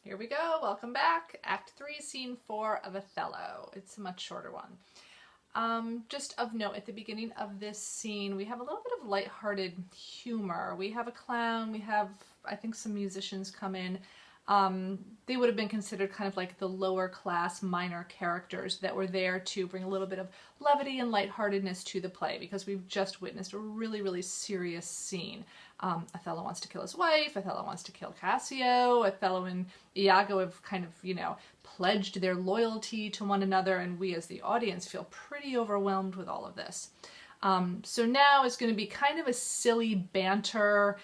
Here we go. Welcome back. Act 3, Scene 4 of Othello. It's a much shorter one. Just of note, at the beginning of this scene, we have a little bit of lighthearted humor. We have a clown. We have, I think, some musicians come in. They would have been considered kind of like the lower class minor characters that were there to bring a little bit of levity and lightheartedness to the play, because we've just witnessed a really, really serious scene. Othello wants to kill his wife, Othello wants to kill Cassio, Othello and Iago have kind of, pledged their loyalty to one another, and we as the audience feel pretty overwhelmed with all of this. So now it's going to be kind of a silly banter,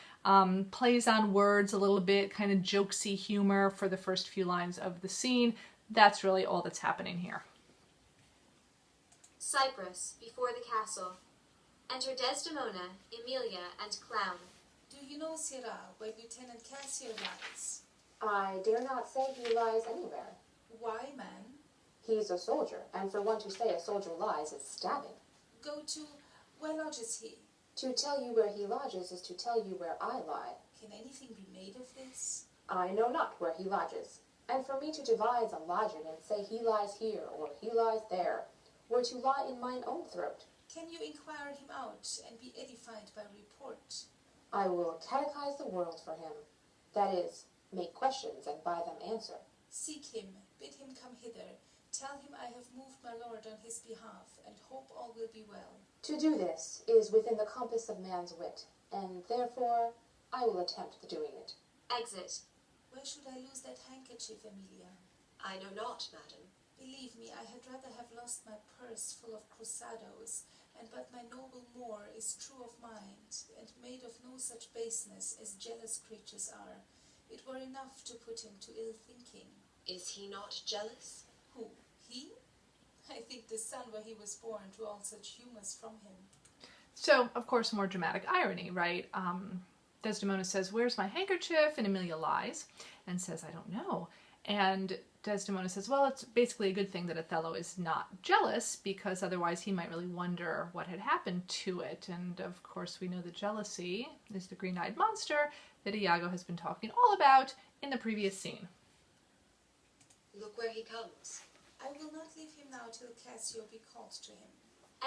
plays on words a little bit, kind of jokesy humor for the first few lines of the scene. That's really all that's happening here. Cyprus, before the castle. Enter Desdemona, Emilia, and Clown. Do you know, Sirrah, where Lieutenant Cassio lies? I dare not say he lies anywhere. Why, man? He's a soldier, and for one to say a soldier lies is stabbing. Go to... where lodges he? To tell you where he lodges is to tell you where I lie. Can anything be made of this? I know not where he lodges, and for me to devise a lodging and say he lies here or he lies there were to lie in mine own throat. Can you inquire him out and be edified by report? I will catechize the world for him. That is, make questions and by them answer. Seek him, bid him come hither. Tell him I have moved my lord on his behalf, and hope all will be well. To do this is within the compass of man's wit, and therefore I will attempt the doing it. Exit. Where should I lose that handkerchief, Emilia? I know not, madam. Believe me, I had rather have lost my purse full of cruzados, and but my noble Moor is true of mind, and made of no such baseness as jealous creatures are. It were enough to put him to ill thinking. Is he not jealous? Who? He? I think the son where he was born drew all such humours from him. So, of course, more dramatic irony, right? Desdemona says, "Where's my handkerchief?" And Emilia lies and says, "I don't know." And Desdemona says, well, it's basically a good thing that Othello is not jealous, because otherwise he might really wonder what had happened to it. And of course we know that jealousy is the green-eyed monster that Iago has been talking all about in the previous scene. Look where he comes. I will not leave him now till Cassio be called to him.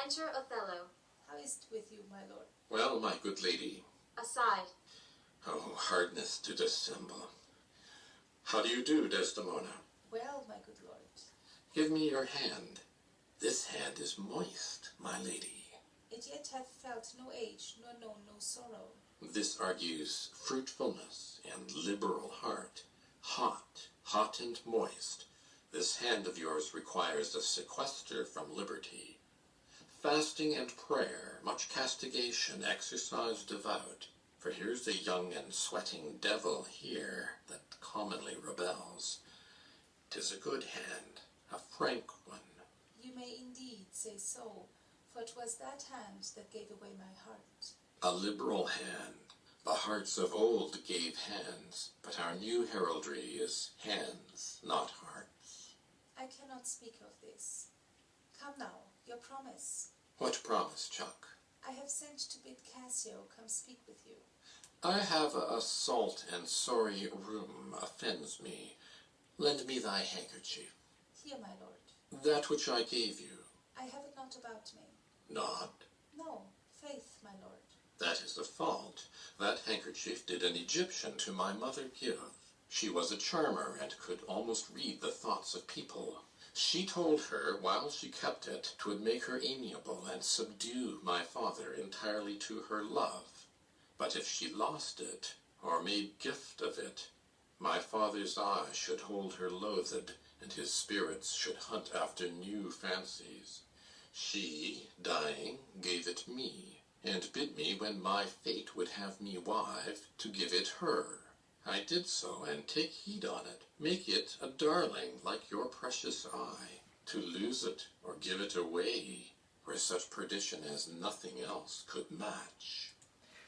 Enter Othello. How is't with you, my lord? Well, my good lady. Aside. Oh, hardness to dissemble. How do you do, Desdemona? Well, my good lord. Give me your hand. This hand is moist, my lady. It yet hath felt no age, nor known no sorrow. This argues fruitfulness and liberal heart. Hot and moist. This hand of yours requires a sequester from liberty. Fasting and prayer, much castigation, exercise devout. For here's a young and sweating devil here that commonly rebels. 'Tis a good hand, a frank one. You may indeed say so, for 'twas that hand that gave away my heart. A liberal hand. The hearts of old gave hands, but our new heraldry is hands, not hearts. I cannot speak of this. Come now, your promise. What promise, Chuck? I have sent to bid Cassio come speak with you. I have a salt and sorry room offends me. Lend me thy handkerchief. Here, my lord. That which I gave you. I have it not about me. Not? No, faith, my lord. That is a fault. That handkerchief did an Egyptian to my mother give. She was a charmer, and could almost read the thoughts of people. She told her, while she kept it, 'twould make her amiable, and subdue my father entirely to her love. But if she lost it, or made gift of it, my father's eye should hold her loathed, and his spirits should hunt after new fancies. She, dying, gave it me, and bid me, when my fate would have me wive, to give it her. I did so, and take heed on it. Make it a darling like your precious eye. To lose it, or give it away, were such perdition as nothing else could match.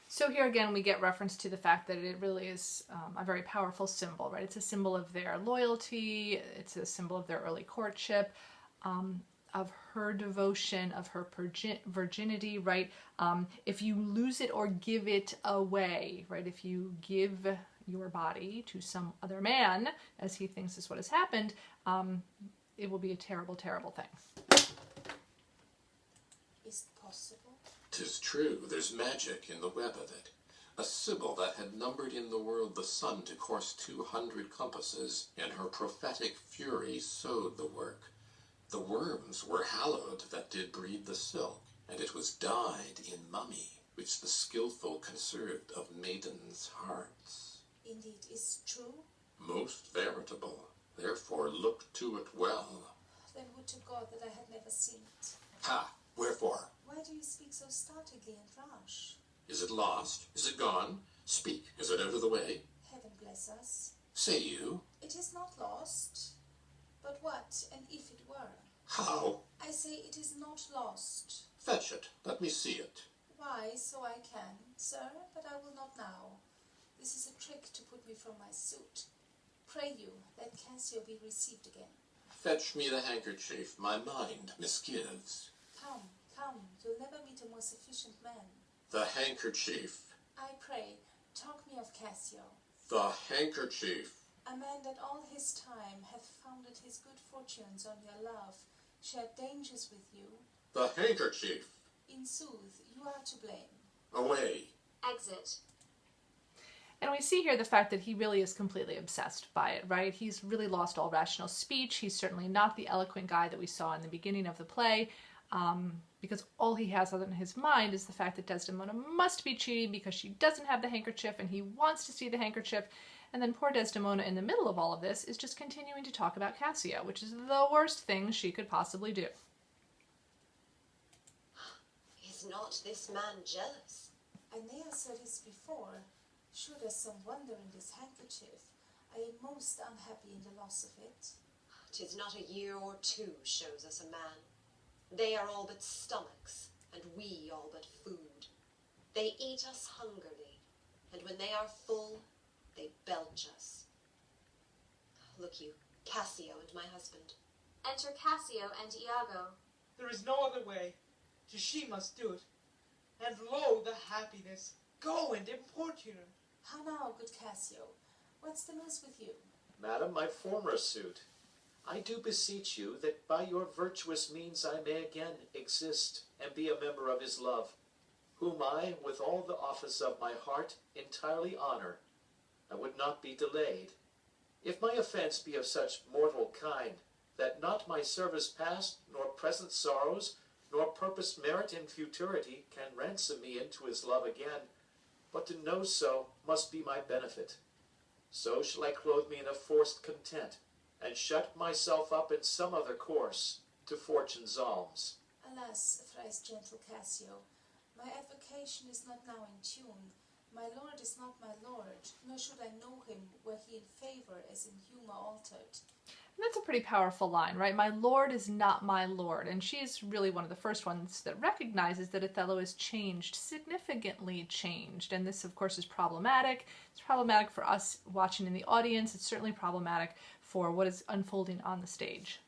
So here again we get reference to the fact that it really is a very powerful symbol, right? It's a symbol of their loyalty, it's a symbol of their early courtship, of her devotion, of her virginity, right? If you lose it or give it away, right? If you give your body to some other man, as he thinks is what has happened, it will be a terrible, terrible thing. Is it possible? 'Tis true, there's magic in the web of it. A Sibyl that had numbered in the world the sun to course 200 compasses, in her prophetic fury sewed the work. The worms were hallowed that did breed the silk, and it was dyed in mummy, which the skilful conserved of maidens' hearts. Indeed, is true? Most veritable, therefore look to it well. Then would to God that I had never seen it. Ha! Wherefore? Why do you speak so startlingly and rash? Is it lost? Is it gone? Speak, is it out of the way? Heaven bless us. Say you? It is not lost. But what, and if it were? How? I say it is not lost. Fetch it, let me see it. Why, so I can, sir, but I will not now. This is a trick to put me from my suit. Pray you, that Cassio be received again. Fetch me the handkerchief, my mind misgives. Come, come, you'll never meet a more sufficient man. The handkerchief. I pray, talk me of Cassio, The handkerchief. a man that all his time hath founded his good fortunes on your love, shared dangers with you. The handkerchief. In sooth, you are to blame. Away. Exit. And we see here the fact that he really is completely obsessed by it, right? He's really lost all rational speech. He's certainly not the eloquent guy that we saw in the beginning of the play, because all he has in his mind is the fact that Desdemona must be cheating because she doesn't have the handkerchief and he wants to see the handkerchief. And then poor Desdemona, in the middle of all of this, is just continuing to talk about Cassio, which is the worst thing she could possibly do. Is not this man jealous? Aeneas said this before. Sure, there's some wonder in this handkerchief. I am most unhappy in the loss of it. 'Tis not a year or two shows us a man. They are all but stomachs, and we all but food. They eat us hungrily, and when they are full, they belch us. Look you, Cassio and my husband. Enter Cassio and Iago. There is no other way. 'Tis she must do it. And lo, the happiness. Go and importune her. How now, good Cassio? What's the news with you? Madam, my former suit. I do beseech you that by your virtuous means I may again exist and be a member of his love, whom I, with all the office of my heart, entirely honor. I would not be delayed. If my offense be of such mortal kind, that not my service past, nor present sorrows, nor purposed merit in futurity can ransom me into his love again, but to know so must be my benefit. So shall I clothe me in a forced content, and shut myself up in some other course to fortune's alms. Alas, thrice gentle Cassio, my advocation is not now in tune. My lord is not my lord, nor should I know him were he in favor as in humour altered. And that's a pretty powerful line, right? My lord is not my lord. And she's really one of the first ones that recognizes that Othello is changed, significantly changed. And this, of course, is problematic. It's problematic for us watching in the audience. It's certainly problematic for what is unfolding on the stage.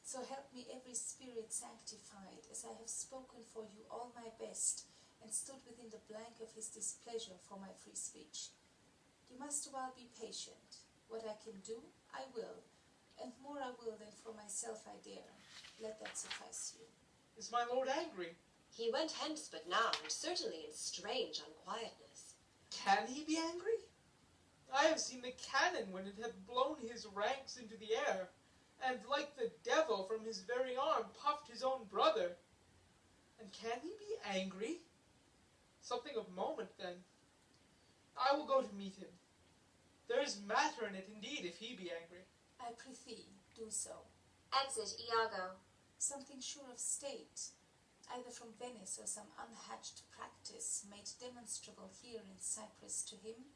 So help me every spirit sanctified, as I have spoken for you all my best, and stood within the blank of his displeasure for my free speech. You must awhile be patient. What I can do, I will, and more I will than for myself I dare. Let that suffice you. Is my lord angry? He went hence but now, and certainly in strange unquietness. Can he be angry? I have seen the cannon when it hath blown his ranks into the air, and like the devil from his very arm puffed his own brother. And can he be angry? Something of moment, then. I will go to meet him. There is matter in it, indeed, if he be angry. I prithee, do so. Exit Iago. Something sure of state, either from Venice or some unhatched practice made demonstrable here in Cyprus to him,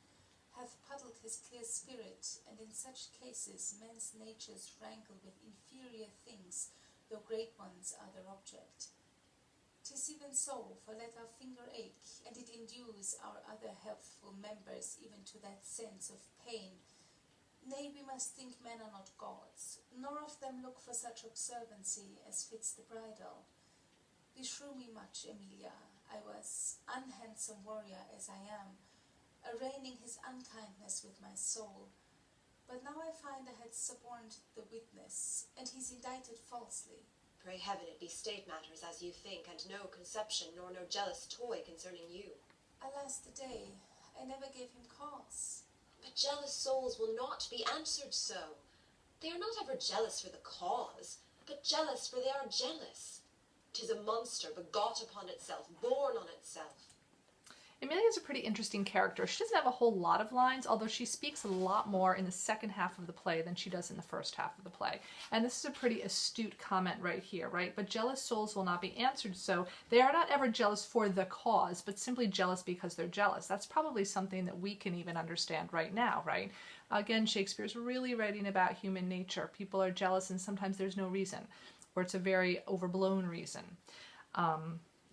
hath puddled his clear spirit, and in such cases men's natures wrangle with inferior things, though great ones are their object. 'Tis even so, for let our finger ache, and it indues our other healthful members even to that sense of pain. Nay, we must think men are not gods, nor of them look for such observancy as fits the bridal. Beshrew me much, Emilia, I was, unhandsome warrior as I am, arraigning his unkindness with my soul. But now I find I had suborned the witness, and he's indicted falsely. Pray heaven it be state matters as you think, and no conception nor no jealous toy concerning you. Alas the day, I never gave him cause. But jealous souls will not be answered so. They are not ever jealous for the cause, but jealous for they are jealous. 'Tis a monster begot upon itself, born on itself. Emilia's a pretty interesting character. She doesn't have a whole lot of lines, although she speaks a lot more in the second half of the play than she does in the first half of the play. And this is a pretty astute comment right here, right? But jealous souls will not be answered so. They are not ever jealous for the cause, but simply jealous because they're jealous. That's probably something that we can even understand right now, right? Again, Shakespeare's really writing about human nature. People are jealous and sometimes there's no reason, or it's a very overblown reason.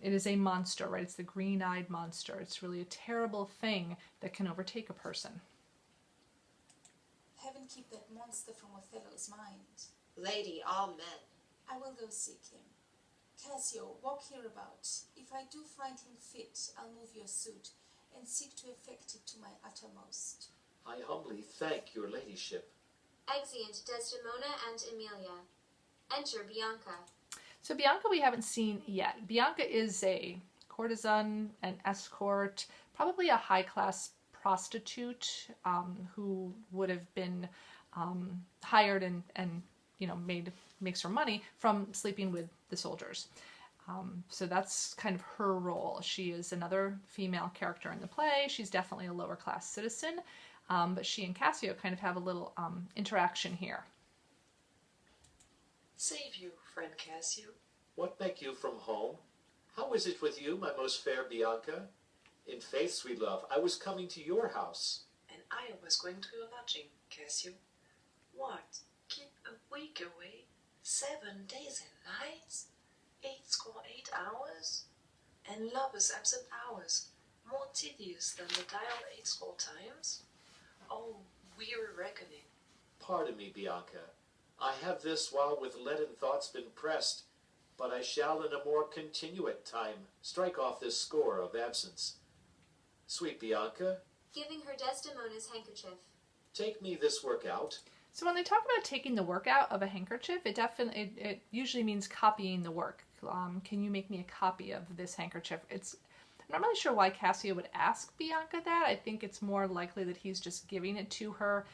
It is a monster, right? It's the green-eyed monster. It's really a terrible thing that can overtake a person. Heaven keep that monster from Othello's mind. Lady, amen. I will go seek him. Cassio, walk hereabout. If I do find him fit, I'll move your suit, and seek to effect it to my uttermost. I humbly thank your ladyship. Exeunt Desdemona and Emilia. Enter Bianca. So Bianca we haven't seen yet. Bianca is a courtesan, an escort, probably a high-class prostitute who would have been hired and makes her money from sleeping with the soldiers. So that's kind of her role. She is another female character in the play. She's definitely a lower-class citizen, but she and Cassio kind of have a little interaction here. Save you, friend Cassio. What make you from home? How is it with you, my most fair Bianca? In faith, sweet love, I was coming to your house. And I was going to your lodging, Cassio. What? Keep a week away? 7 days and nights? 8 hours? And lovers' absent hours, more tedious than the dial 8 times? Oh, weary reckoning. Pardon me, Bianca. I have this while with leaden thoughts been pressed, but I shall in a more continuate time strike off this score of absence. Sweet Bianca, Giving her Desdemona's handkerchief. take me this work out. So when they talk about taking the work out of a handkerchief, it usually means copying the work. Can you make me a copy of this handkerchief? I'm not really sure why Cassio would ask Bianca that. I think it's more likely that he's just giving it to her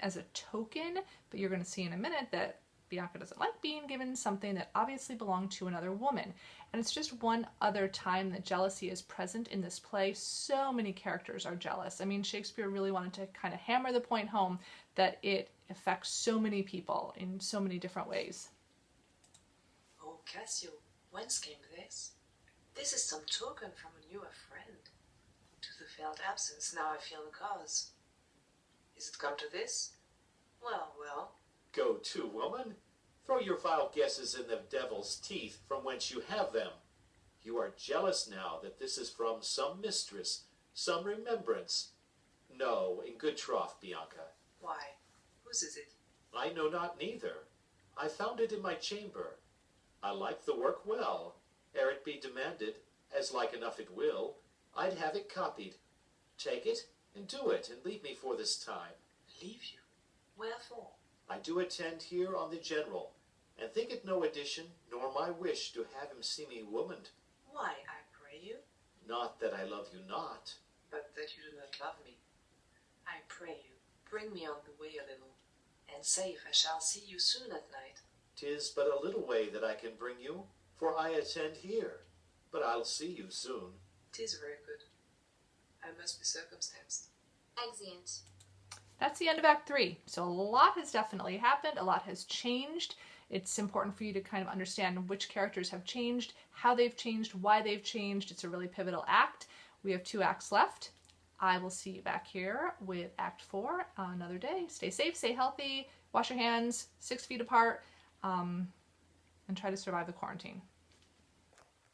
as a token, but you're going to see in a minute that Bianca doesn't like being given something that obviously belonged to another woman. And it's just one other time that jealousy is present in this play. So many characters are jealous. I mean, Shakespeare really wanted to kind of hammer the point home that it affects so many people in so many different ways. Oh, Cassio, whence came this? This is some token from a newer friend. To the felt absence now I feel the cause. Is it come to this? Well, well. Go to, woman. Throw your vile guesses in the devil's teeth from whence you have them. You are jealous now that this is from some mistress, some remembrance. No, in good troth, Bianca. Why, whose is it? I know not neither. I found it in my chamber. I like the work well. Ere it be demanded, as like enough it will, I'd have it copied. Take it, and do it, and leave me for this time. Leave you? Wherefore? I do attend here on the general, and think it no addition, nor my wish to have him see me womaned. Why, I pray you? Not that I love you not. But that you do not love me. I pray you, bring me on the way a little, and safe I shall see you soon at night. 'Tis but a little way that I can bring you, for I attend here, but I'll see you soon. 'Tis very good. I must be circumstanced. Exeunt. That's the end of Act 3. So a lot has definitely happened. A lot has changed. It's important for you to kind of understand which characters have changed, how they've changed, why they've changed. It's a really pivotal act. We have 2 acts left. I will see you back here with Act 4 another day. Stay safe, stay healthy, wash your hands 6 feet apart, and try to survive the quarantine.